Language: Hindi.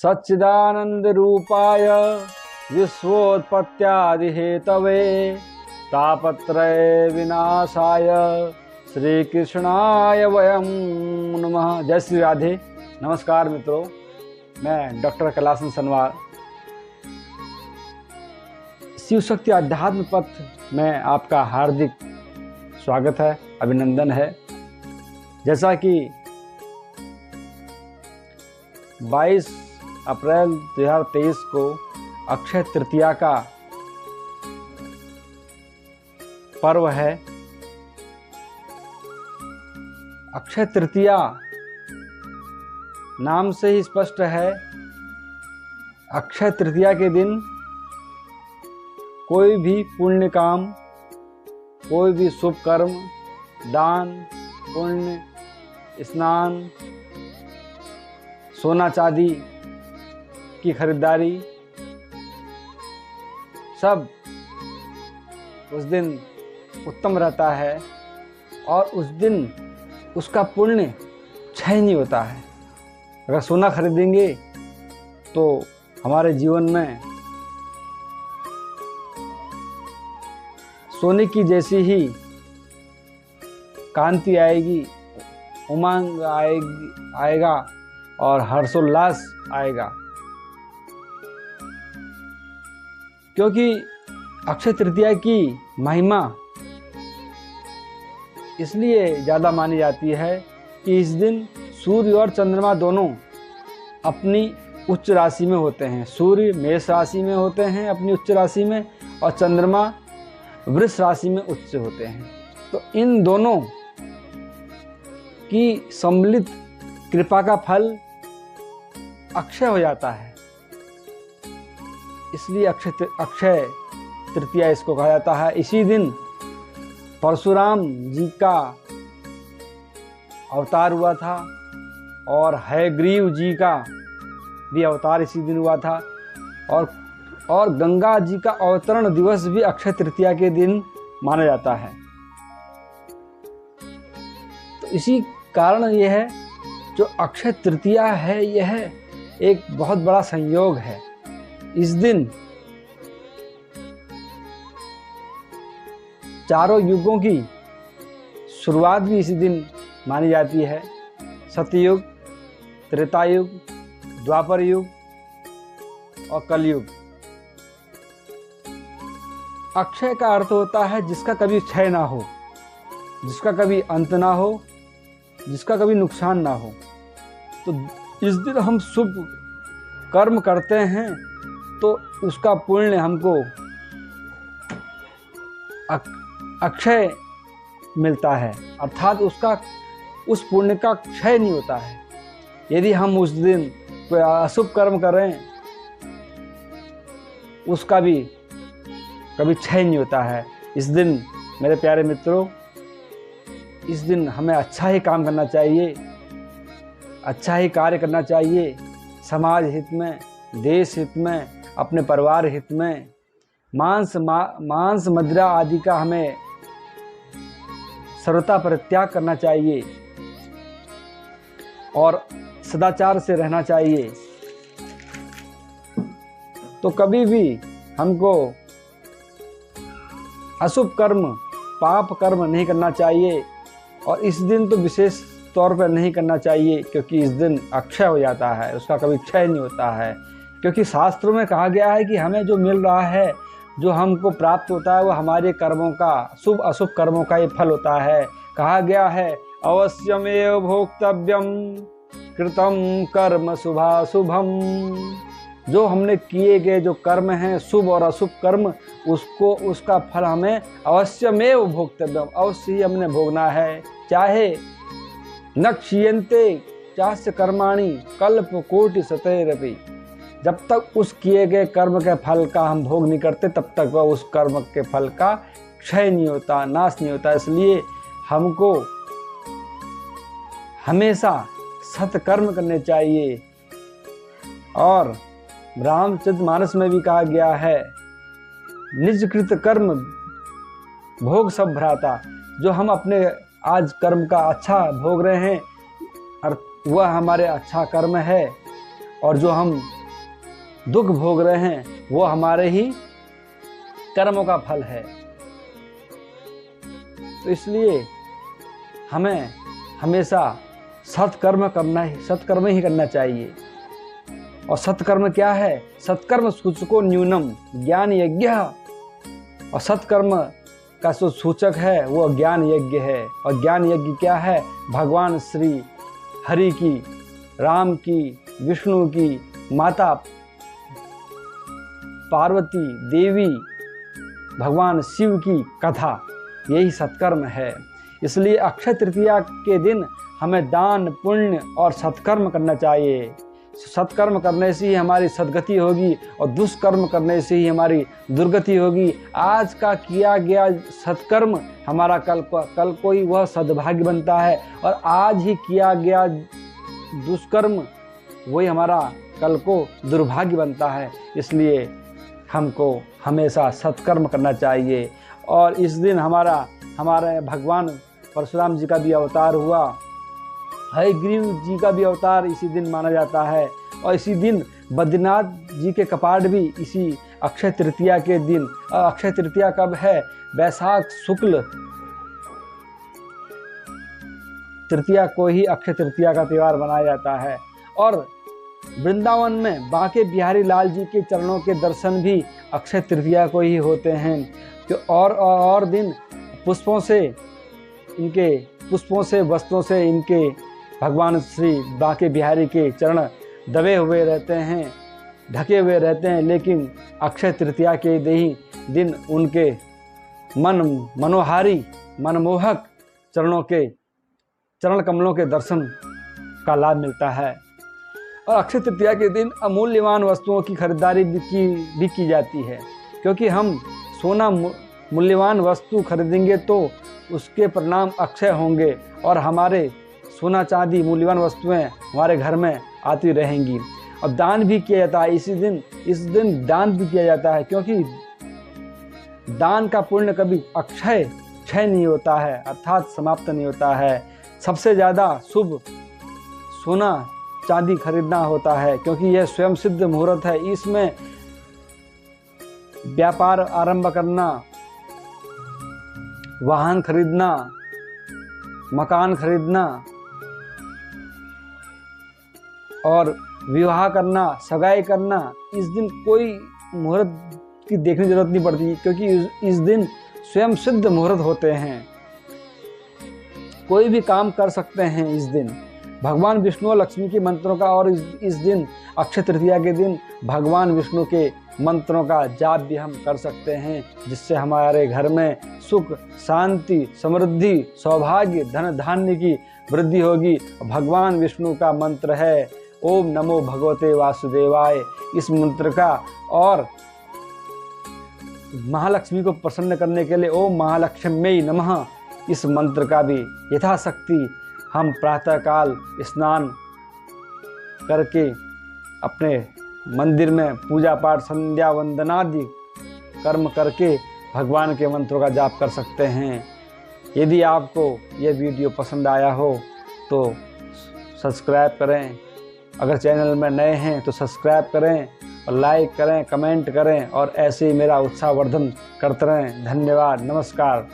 सच्चिदानंद रूपाय विश्वोत्पत्त्यादिहेतवे तापत्रय विनाशाय श्री कृष्णाय वयं नमः। जय श्री राधे। नमस्कार मित्रों, मैं डॉक्टर कैलासन सनवार शिव शक्ति आध्यात्म पथ में आपका हार्दिक स्वागत है, अभिनंदन है। जैसा कि 22 अप्रैल 2023 को अक्षय तृतीया का पर्व है। अक्षय तृतीया नाम से ही स्पष्ट है, अक्षय तृतीया के दिन कोई भी पुण्य काम, कोई भी शुभ कर्म, दान पुण्य, स्नान, सोना चांदी की खरीदारी, सब उस दिन उत्तम रहता है और उस दिन उसका पुण्य क्षय नहीं होता है। अगर सोना खरीदेंगे तो हमारे जीवन में सोने की जैसी ही कांति आएगी, उमंग आएगा और हर्षोल्लास आएगा। क्योंकि अक्षय तृतीया की महिमा इसलिए ज़्यादा मानी जाती है कि इस दिन सूर्य और चंद्रमा दोनों अपनी उच्च राशि में होते हैं। सूर्य मेष राशि में होते हैं अपनी उच्च राशि में, और चंद्रमा वृष राशि में उच्च होते हैं। तो इन दोनों की सम्मिलित कृपा का फल अक्षय हो जाता है, इसलिए अक्षय तृतीया इसको कहा जाता है। इसी दिन परशुराम जी का अवतार हुआ था और हयग्रीव जी का भी अवतार इसी दिन हुआ था, और गंगा जी का अवतरण दिवस भी अक्षय तृतीया के दिन माना जाता है। तो इसी कारण यह है, जो अक्षय तृतीया है यह एक बहुत बड़ा संयोग है। इस दिन चारों युगों की शुरुआत भी इसी दिन मानी जाती है। सतयुग, त्रेता युग, द्वापर युग और कलयुग। अक्षय का अर्थ होता है जिसका कभी क्षय ना हो, जिसका कभी अंत ना हो, जिसका कभी नुकसान ना हो। तो इस दिन हम शुभ कर्म करते हैं तो उसका पुण्य हमको अक्षय मिलता है, अर्थात उस पुण्य का क्षय नहीं होता है। यदि हम उस दिन कोई अशुभ कर्म करें, उसका भी कभी क्षय नहीं होता है। इस दिन मेरे प्यारे मित्रों, इस दिन हमें अच्छा ही काम करना चाहिए, अच्छा ही कार्य करना चाहिए, समाज हित में, देश हित में, अपने परिवार हित में। मांस मदिरा आदि का हमें सर्वथा परित्याग करना चाहिए और सदाचार से रहना चाहिए। तो कभी भी हमको अशुभ कर्म, पाप कर्म नहीं करना चाहिए, और इस दिन तो विशेष तौर पर नहीं करना चाहिए, क्योंकि इस दिन अक्षय हो जाता है, उसका कभी क्षय नहीं होता है। क्योंकि शास्त्रों में कहा गया है कि हमें जो मिल रहा है, जो हमको प्राप्त होता है, वो हमारे कर्मों का, शुभ अशुभ कर्मों का ये फल होता है। कहा गया है, अवश्यमेव भोक्तव्यम कृतम कर्म शुभाशुभम। जो हमने किए गए जो कर्म हैं, शुभ और अशुभ कर्म, उसका फल हमें अवश्यमेव भोक्तव्यम, अवश्य ही हमने भोगना है। चाहे न क्षीयन्ते चास्य कर्माणि कल्प कोटि शतैरपि। जब तक उस किए गए कर्म के फल का हम भोग नहीं करते, तब तक वह उस कर्म के फल का क्षय नहीं होता, नाश नहीं होता। इसलिए हमको हमेशा सत्कर्म करने चाहिए। और रामचरितमानस में भी कहा गया है, निजकृत कर्म भोग सब भ्राता। जो हम अपने आज कर्म का अच्छा भोग रहे हैं और वह हमारे अच्छा कर्म है, और जो हम दुख भोग रहे हैं वो हमारे ही कर्मों का फल है। तो इसलिए हमें हमेशा सत्कर्म ही करना चाहिए। और सत्कर्म क्या है? सत्कर्म सूचको न्यूनम ज्ञान यज्ञ। और सत्कर्म का जो सूचक है वो ज्ञान यज्ञ है। और ज्ञान यज्ञ क्या है? भगवान श्री हरि की, राम की, विष्णु की, माता पार्वती देवी, भगवान शिव की कथा, यही सत्कर्म है। इसलिए अक्षय तृतीया के दिन हमें दान, पुण्य और सत्कर्म करना चाहिए। सत्कर्म करने से ही हमारी सद्गति होगी और दुष्कर्म करने से ही हमारी दुर्गति होगी। आज का किया गया सत्कर्म हमारा कल को ही वह सद्भाग्य बनता है, और आज ही किया गया दुष्कर्म वही हमारा कल को दुर्भाग्य बनता है। इसलिए हमको हमेशा सत्कर्म करना चाहिए। और इस दिन हमारे भगवान परशुराम जी का भी अवतार हुआ, हयग्रीव जी का भी अवतार इसी दिन माना जाता है। और इसी दिन बद्रीनाथ जी के कपाट भी इसी अक्षय तृतीया के दिन। अक्षय तृतीया कब है? वैशाख शुक्ल तृतीया को ही अक्षय तृतीया का त्यौहार मनाया जाता है। और वृंदावन में बांके बिहारी लाल जी के चरणों के दर्शन भी अक्षय तृतीया को ही होते हैं। और दिन पुष्पों से वस्त्रों से इनके भगवान श्री बांके बिहारी के चरण दबे हुए रहते हैं, ढके हुए रहते हैं। लेकिन अक्षय तृतीया के दिन उनके मनोहारी, मनमोहक चरण कमलों के दर्शन का लाभ मिलता है। और अक्षय तृतीया के दिन अमूल्यवान वस्तुओं की खरीदारी भी की जाती है, क्योंकि हम सोना मूल्यवान वस्तु खरीदेंगे तो उसके परिणाम अक्षय होंगे और हमारे सोना चांदी मूल्यवान वस्तुएं हमारे घर में आती रहेंगी। और दान भी किया जाता है इस दिन दान भी किया जाता है, क्योंकि दान का पुण्य कभी क्षय नहीं होता है, अर्थात समाप्त नहीं होता है। सबसे ज़्यादा शुभ सोना चांदी खरीदना होता है, क्योंकि यह स्वयं सिद्ध मुहूर्त है। इसमें व्यापार आरंभ करना, वाहन खरीदना, मकान खरीदना और विवाह करना, सगाई करना, इस दिन कोई मुहूर्त की देखने की जरूरत नहीं पड़ती, क्योंकि इस दिन स्वयं सिद्ध मुहूर्त होते हैं। कोई भी काम कर सकते हैं इस दिन। भगवान विष्णु और लक्ष्मी के मंत्रों का, और इस दिन अक्षय तृतीया के दिन भगवान विष्णु के मंत्रों का जाप भी हम कर सकते हैं, जिससे हमारे घर में सुख, शांति, समृद्धि, सौभाग्य, धन धान्य की वृद्धि होगी। भगवान विष्णु का मंत्र है ओम नमो भगवते वासुदेवाय। इस मंत्र का, और महालक्ष्मी को प्रसन्न करने के लिए ओम महालक्ष्म्यै नमः, इस मंत्र का भी यथाशक्ति हम प्रातःकाल स्नान करके अपने मंदिर में पूजा पाठ, संध्या वंदनादि कर्म करके भगवान के मंत्रों का जाप कर सकते हैं। यदि आपको यह वीडियो पसंद आया हो तो सब्सक्राइब करें, अगर चैनल में नए हैं तो सब्सक्राइब करें और लाइक करें, कमेंट करें और ऐसे ही मेरा उत्साहवर्धन करते रहें। धन्यवाद, नमस्कार।